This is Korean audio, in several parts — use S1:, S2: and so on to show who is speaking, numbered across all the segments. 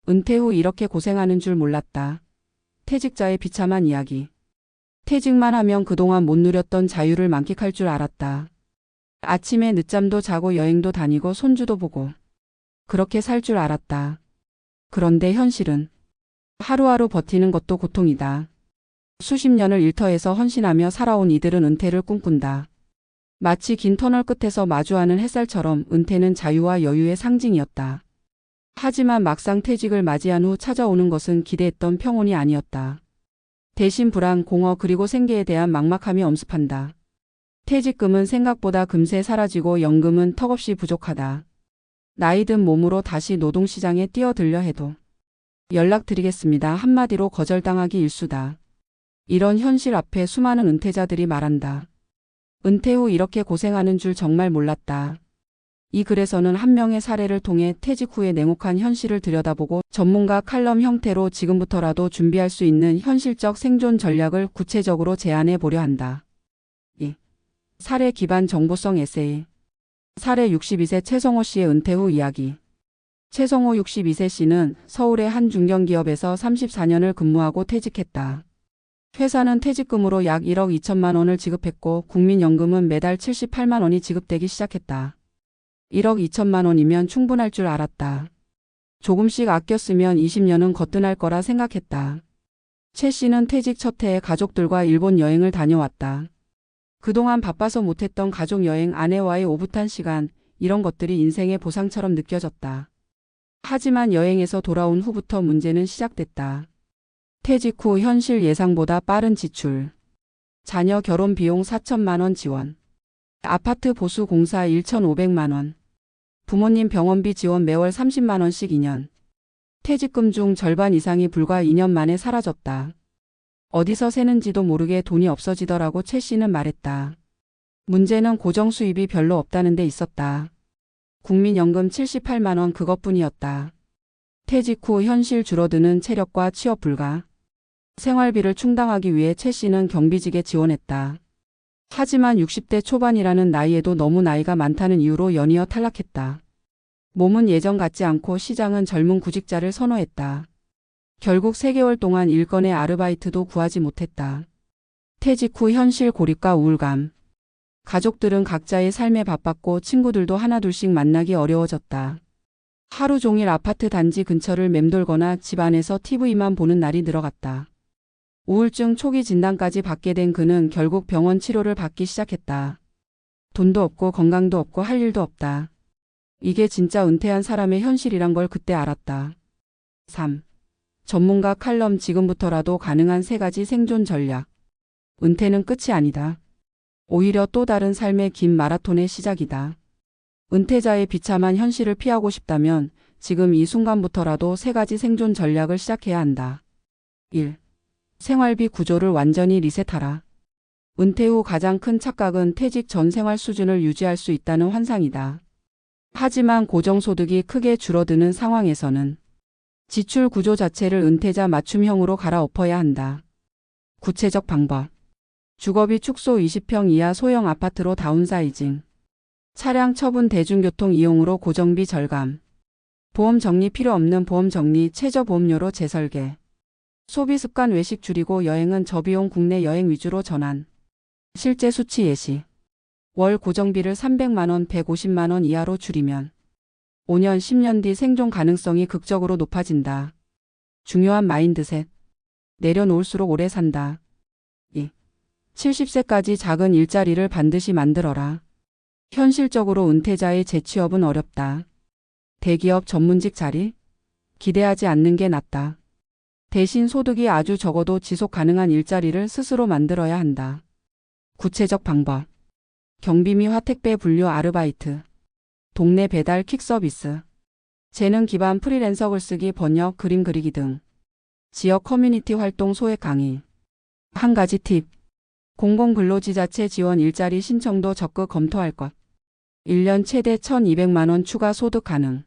S1: 은퇴 후 이렇게 고생하는 줄 몰랐다. 퇴직자의 비참한 이야기. 퇴직만 하면 그동안 못 누렸던 자유를 만끽할 줄 알았다. 아침에 늦잠도 자고 여행도 다니고 손주도 보고 그렇게 살 줄 알았다. 그런데 현실은 하루하루 버티는 것도 고통이다. 수십 년을 일터에서 헌신하며 살아온 이들은 은퇴를 꿈꾼다. 마치 긴 터널 끝에서 마주하는 햇살처럼 은퇴는 자유와 여유의 상징이었다. 하지만 막상 퇴직을 맞이한 후 찾아오는 것은 기대했던 평온이 아니었다. 대신 불안, 공허 그리고 생계에 대한 막막함이 엄습한다. 퇴직금은 생각보다 금세 사라지고 연금은 턱없이 부족하다. 나이 든 몸으로 다시 노동시장에 뛰어들려 해도 연락드리겠습니다. 한마디로 거절당하기 일쑤다. 이런 현실 앞에 수많은 은퇴자들이 말한다. 은퇴 후 이렇게 고생하는 줄 정말 몰랐다. 이 글에서는 한 명의 사례를 통해 퇴직 후의 냉혹한 현실을 들여다보고 전문가 칼럼 형태로 지금부터라도 준비할 수 있는 현실적 생존 전략을 구체적으로 제안해 보려 한다. 2. 사례 기반 정보성 에세이. 사례 62세 최성호 씨의 은퇴 후 이야기. 최성호 62세 씨는 서울의 한 중견기업에서 34년을 근무하고 퇴직했다. 회사는 퇴직금으로 약 1억 2천만 원을 지급했고 국민연금은 매달 78만 원이 지급되기 시작했다. 1억 2천만 원이면 충분할 줄 알았다. 조금씩 아껴 쓰면 20년은 거뜬할 거라 생각했다. 최 씨는 퇴직 첫 해에 가족들과 일본 여행을 다녀왔다. 그동안 바빠서 못했던 가족 여행, 아내와의 오붓한 시간, 이런 것들이 인생의 보상처럼 느껴졌다. 하지만 여행에서 돌아온 후부터 문제는 시작됐다. 퇴직 후 현실 예상보다 빠른 지출. 자녀 결혼 비용 4천만 원 지원. 아파트 보수 공사 1,500만 원. 부모님 병원비 지원 매월 30만 원씩 2년. 퇴직금 중 절반 이상이 불과 2년 만에 사라졌다. 어디서 새는지도 모르게 돈이 없어지더라고 최 씨는 말했다. 문제는 고정 수입이 별로 없다는 데 있었다. 국민연금 78만 원 그것뿐이었다. 퇴직 후 현실 줄어드는 체력과 취업 불가. 생활비를 충당하기 위해 최 씨는 경비직에 지원했다. 하지만 60대 초반이라는 나이에도 너무 나이가 많다는 이유로 연이어 탈락했다. 몸은 예전 같지 않고 시장은 젊은 구직자를 선호했다. 결국 3개월 동안 일건의 아르바이트도 구하지 못했다. 퇴직 후 현실 고립과 우울감. 가족들은 각자의 삶에 바빴고 친구들도 하나둘씩 만나기 어려워졌다. 하루 종일 아파트 단지 근처를 맴돌거나 집 안에서 TV만 보는 날이 늘어갔다. 우울증 초기 진단까지 받게 된 그는 결국 병원 치료를 받기 시작했다. 돈도 없고 건강도 없고 할 일도 없다. 이게 진짜 은퇴한 사람의 현실이란 걸 그때 알았다. 3. 전문가 칼럼 지금부터라도 가능한 3가지 생존 전략. 은퇴는 끝이 아니다. 오히려 또 다른 삶의 긴 마라톤의 시작이다. 은퇴자의 비참한 현실을 피하고 싶다면 지금 이 순간부터라도 3가지 생존 전략을 시작해야 한다. 1. 생활비 구조를 완전히 리셋하라. 은퇴 후 가장 큰 착각은 퇴직 전 생활 수준을 유지할 수 있다는 환상이다. 하지만 고정소득이 크게 줄어드는 상황에서는 지출 구조 자체를 은퇴자 맞춤형으로 갈아엎어야 한다. 구체적 방법. 주거비 축소 20평 이하 소형 아파트로 다운사이징. 차량 처분 대중교통 이용으로 고정비 절감. 보험 정리 필요 없는 보험 정리 최저보험료로 재설계. 소비 습관 외식 줄이고 여행은 저비용 국내 여행 위주로 전환. 실제 수치 예시. 월 고정비를 300만 원, 150만 원 이하로 줄이면 5년, 10년 뒤 생존 가능성이 극적으로 높아진다. 중요한 마인드셋. 내려놓을수록 오래 산다. 2. 70세까지 작은 일자리를 반드시 만들어라. 현실적으로 은퇴자의 재취업은 어렵다. 대기업 전문직 자리? 기대하지 않는 게 낫다. 대신 소득이 아주 적어도 지속 가능한 일자리를 스스로 만들어야 한다. 구체적 방법. 경비미 화택배 분류 아르바이트. 동네 배달 퀵 서비스. 재능 기반 프리랜서 글쓰기 번역 그림 그리기 등. 지역 커뮤니티 활동 소액 강의. 한 가지 팁. 공공근로지자체 지원 일자리 신청도 적극 검토할 것. 1년 최대 1,200만 원 추가 소득 가능.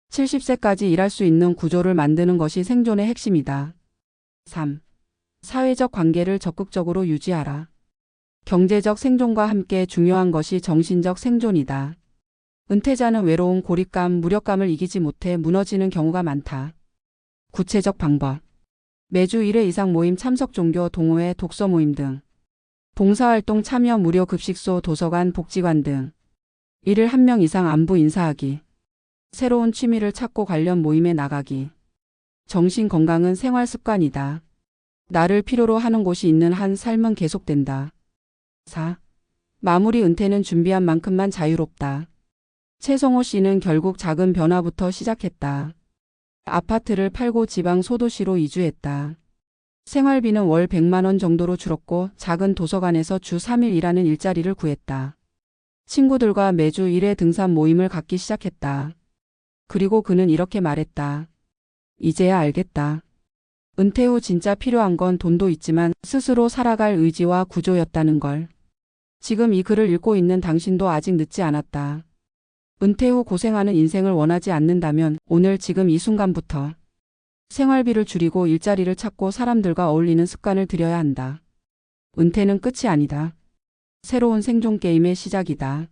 S1: 70세까지 일할 수 있는 구조를 만드는 것이 생존의 핵심이다. 3. 사회적 관계를 적극적으로 유지하라. 경제적 생존과 함께 중요한 것이 정신적 생존이다. 은퇴자는 외로움, 고립감, 무력감을 이기지 못해 무너지는 경우가 많다. 구체적 방법. 매주 1회 이상 모임 참석 종교 동호회 독서 모임 등. 봉사활동 참여 무료 급식소 도서관 복지관 등. 일일 1명 이상 안부 인사하기. 새로운 취미를 찾고 관련 모임에 나가기. 정신 건강은 생활 습관이다. 나를 필요로 하는 곳이 있는 한 삶은 계속된다. 4. 마무리 은퇴는 준비한 만큼만 자유롭다. 최성호 씨는 결국 작은 변화부터 시작했다. 아파트를 팔고 지방 소도시로 이주했다. 생활비는 월 100만 원 정도로 줄었고 작은 도서관에서 주 3일 일하는 일자리를 구했다. 친구들과 매주 1회 등산 모임을 갖기 시작했다. 그리고 그는 이렇게 말했다. 이제야 알겠다. 은퇴 후 진짜 필요한 건 돈도 있지만 스스로 살아갈 의지와 구조였다는 걸. 지금 이 글을 읽고 있는 당신도 아직 늦지 않았다. 은퇴 후 고생하는 인생을 원하지 않는다면 오늘 지금 이 순간부터 생활비를 줄이고 일자리를 찾고 사람들과 어울리는 습관을 들여야 한다. 은퇴는 끝이 아니다. 새로운 생존 게임의 시작이다.